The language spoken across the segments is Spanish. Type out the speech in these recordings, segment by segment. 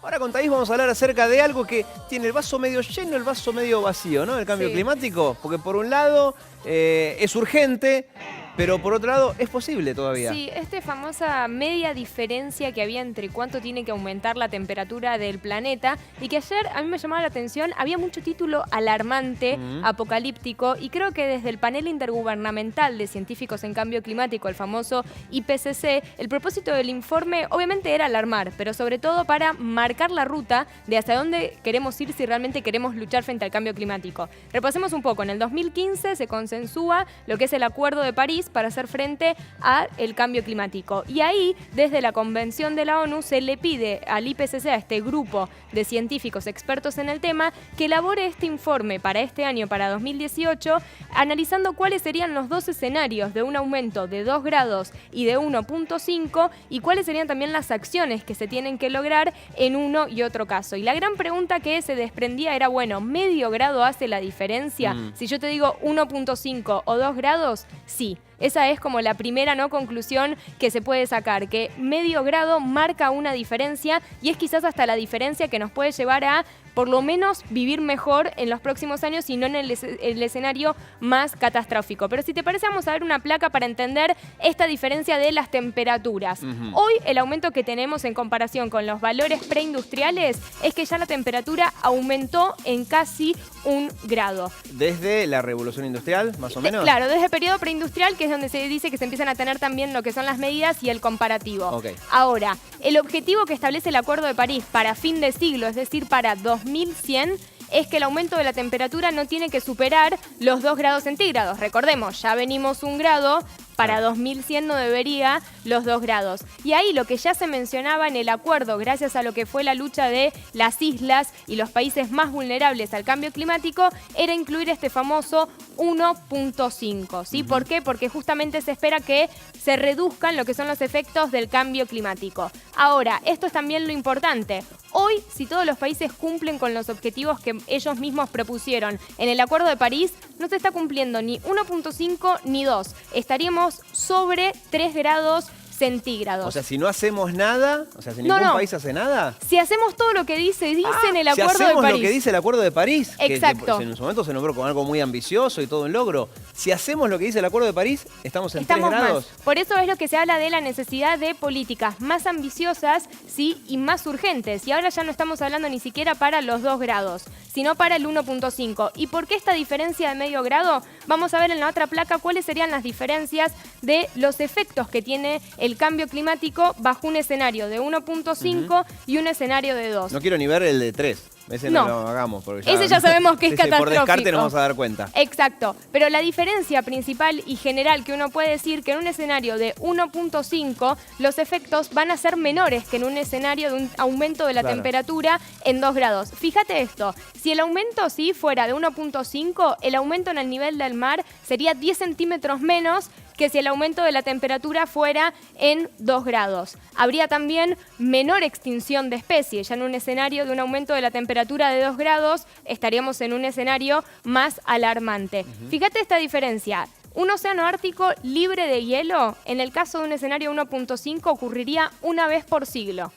Ahora con Thaís vamos a hablar acerca de algo que tiene el vaso medio lleno, el vaso medio vacío, ¿no? El cambio climático, porque por un lado es urgente, pero por otro lado es posible todavía. Sí, famosa media diferencia que había entre cuánto tiene que aumentar la temperatura del planeta y que ayer a mí me llamaba la atención, había mucho título alarmante, apocalíptico, y creo que desde el panel intergubernamental de científicos en cambio climático, el famoso IPCC, el propósito del informe obviamente era alarmar, pero sobre todo para marcar la ruta de hacia dónde queremos ir si realmente queremos luchar frente al cambio climático. Repasemos un poco, en el 2015 se consensúa lo que es el Acuerdo de París para hacer frente al cambio climático. Y ahí, desde la Convención de la ONU, se le pide al IPCC, a este grupo de científicos expertos en el tema, que elabore este informe para este año, para 2018, analizando cuáles serían los dos escenarios de un aumento de 2 grados y de 1.5 y cuáles serían también las acciones que se tienen que lograr en uno y otro caso. Y la gran pregunta que se desprendía era, bueno, ¿medio grado hace la diferencia? Si yo te digo 1.5 o 2 grados, sí. Esa es como la primera conclusión que se puede sacar, que medio grado marca una diferencia y es quizás hasta la diferencia que nos puede llevar a por lo menos vivir mejor en los próximos años y no en el escenario más catastrófico. Pero si te parece, vamos a ver una placa para entender esta diferencia de las temperaturas. Hoy el aumento que tenemos en comparación con los valores preindustriales es que ya la temperatura aumentó en casi 1 grado. ¿Desde la revolución industrial, más o menos? Claro, desde el periodo preindustrial, que es donde se dice que se empiezan a tener también lo que son las medidas y el comparativo. Ahora, el objetivo que establece el Acuerdo de París para fin de siglo, es decir, para 2100, es que el aumento de la temperatura no tiene que superar los 2 grados centígrados. Recordemos, ya venimos 1 grado, para 2100 no debería los 2 grados. Y ahí lo que ya se mencionaba en el acuerdo, gracias a lo que fue la lucha de las islas y los países más vulnerables al cambio climático, era incluir este famoso 1.5, ¿sí? ¿Por qué? Porque justamente se espera que se reduzcan lo que son los efectos del cambio climático. Ahora, esto es también lo importante. Hoy, si todos los países cumplen con los objetivos que ellos mismos propusieron en el Acuerdo de París, no se está cumpliendo ni 1.5 ni 2. Estaríamos sobre 3 grados centígrados. O sea, si no hacemos nada, o sea, si ningún país hace nada. Si hacemos todo lo que dice en el Acuerdo de París. Si hacemos lo que dice el Acuerdo de París, exacto. Que en su momento se nombró como algo muy ambicioso y todo un logro. Si hacemos lo que dice el Acuerdo de París, estamos en 3 grados. Más. Por eso es lo que se habla de la necesidad de políticas más ambiciosas, sí, y más urgentes. Y ahora ya no estamos hablando ni siquiera para los 2 grados, sino para el 1.5. ¿Y por qué esta diferencia de medio grado? Vamos a ver en la otra placa cuáles serían las diferencias de los efectos que tiene el cambio climático bajo un escenario de 1.5 y un escenario de 2. No quiero ni ver el de 3. Ese no lo hagamos. Porque ese ya sabemos que es catastrófico. Por descarte nos vamos a dar cuenta. Exacto. Pero la diferencia principal y general que uno puede decir que en un escenario de 1.5 los efectos van a ser menores que en un escenario de un aumento de la temperatura en 2 grados. Fíjate esto. Si el aumento fuera de 1.5, el aumento en el nivel del mar sería 10 centímetros menos que si el aumento de la temperatura fuera en 2 grados. Habría también menor extinción de especies. Ya en un escenario de un aumento de la temperatura de 2 grados estaríamos en un escenario más alarmante. Fíjate esta diferencia. Un océano ártico libre de hielo, en el caso de un escenario 1.5, ocurriría una vez por siglo.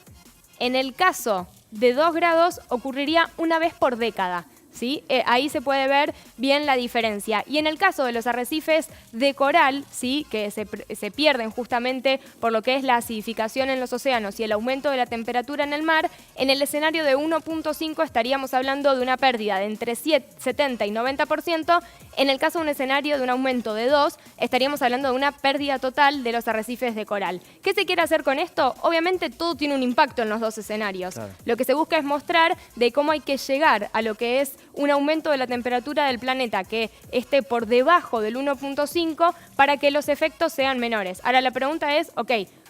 En el caso de 2 grados, ocurriría una vez por década. ¿Sí? Ahí se puede ver bien la diferencia. Y en el caso de los arrecifes de coral, ¿sí? Que se pierden justamente por lo que es la acidificación en los océanos y el aumento de la temperatura en el mar, en el escenario de 1.5 estaríamos hablando de una pérdida de entre 70 y 90%. En el caso de un escenario de un aumento de 2, estaríamos hablando de una pérdida total de los arrecifes de coral. ¿Qué se quiere hacer con esto? Obviamente todo tiene un impacto en los dos escenarios. Lo que se busca es mostrar de cómo hay que llegar a lo que es un aumento de la temperatura del planeta que esté por debajo del 1.5 para que los efectos sean menores. Ahora la pregunta es,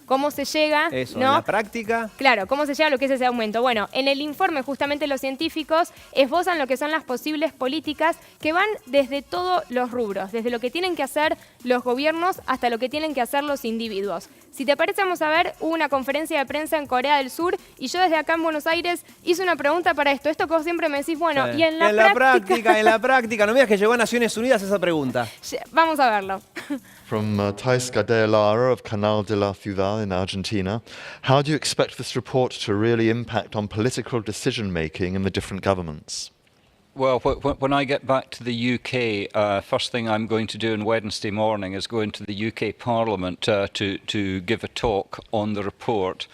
¿cómo se llega? Eso, ¿no? En la práctica. Claro, ¿cómo se llega a lo que es ese aumento? Bueno, en el informe justamente los científicos esbozan lo que son las posibles políticas que van desde todos los rubros, desde lo que tienen que hacer los gobiernos hasta lo que tienen que hacer los individuos. Si te parece, vamos a ver una conferencia de prensa en Corea del Sur y yo desde acá en Buenos Aires hice una pregunta para esto. Esto que vos siempre me decís, bueno, Sí. y en la práctica... En la práctica, no me digas que llegó a Naciones Unidas esa pregunta. Vamos a verlo. From Thais Gadea Lara of Canal de la Ciudad in Argentina. How do you expect this report to really impact on political decision-making in the different governments? Well, when I get back to the UK, first thing I'm going to do on Wednesday morning is go into the UK Parliament to give a talk on the report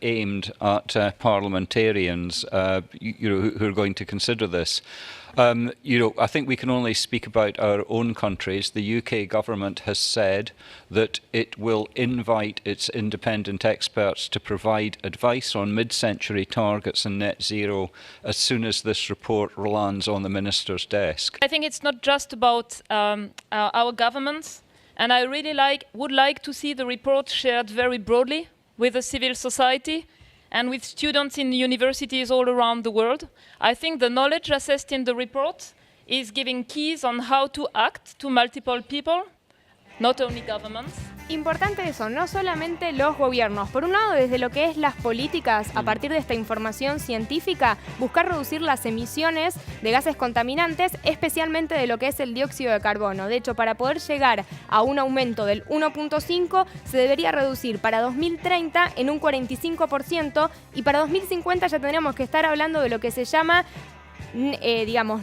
aimed at parliamentarians who are going to consider this. I think we can only speak about our own countries. The UK government has said that it will invite its independent experts to provide advice on mid-century targets and net zero as soon as this report lands on the minister's desk. I think it's not just about our governments, and I really would like to see the report shared very broadly with the civil society and with students in universities all around the world. I think the knowledge assessed in the report is giving keys on how to act to multiple people, not only governments. Importante eso, no solamente los gobiernos. Por un lado, desde lo que es las políticas, a partir de esta información científica, buscar reducir las emisiones de gases contaminantes, especialmente de lo que es el dióxido de carbono. De hecho, para poder llegar a un aumento del 1.5, se debería reducir para 2030 en un 45% y para 2050 ya tendríamos que estar hablando de lo que se llama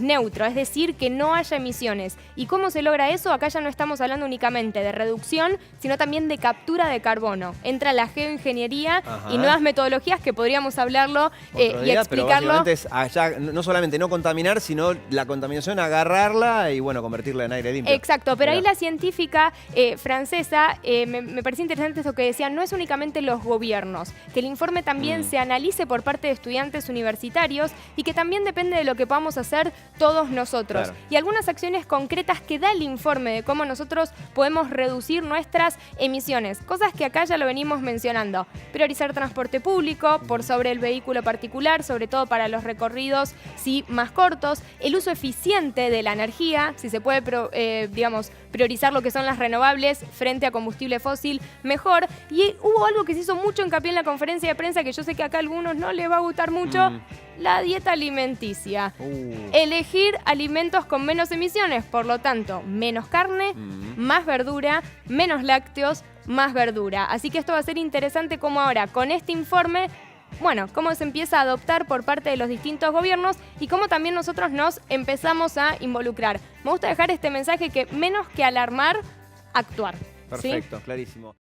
neutro, es decir, que no haya emisiones. ¿Y cómo se logra eso? Acá ya no estamos hablando únicamente de reducción, sino también de captura de carbono. Entra la geoingeniería y nuevas metodologías que podríamos hablarlo y explicarlo. Pero básicamente es allá, no solamente no contaminar, sino la contaminación, agarrarla y bueno, convertirla en aire limpio. Exacto, pero ahí la científica francesa, me parece interesante esto que decía, no es únicamente los gobiernos, que el informe también se analice por parte de estudiantes universitarios y que también depende de lo que podamos hacer todos nosotros. Claro. Y algunas acciones concretas que da el informe de cómo nosotros podemos reducir nuestras emisiones. Cosas que acá ya lo venimos mencionando. Priorizar transporte público por sobre el vehículo particular, sobre todo para los recorridos más cortos. El uso eficiente de la energía, si se puede, priorizar lo que son las renovables frente a combustible fósil, mejor. Y hubo algo que se hizo mucho hincapié en la conferencia de prensa, que yo sé que acá a algunos no les va a gustar mucho, la dieta alimenticia. Elegir alimentos con menos emisiones, por lo tanto, menos carne, más verdura, menos lácteos, más verdura. Así que esto va a ser interesante como ahora, con este informe, bueno, cómo se empieza a adoptar por parte de los distintos gobiernos y cómo también nosotros nos empezamos a involucrar. Me gusta dejar este mensaje que menos que alarmar, actuar. Perfecto, clarísimo.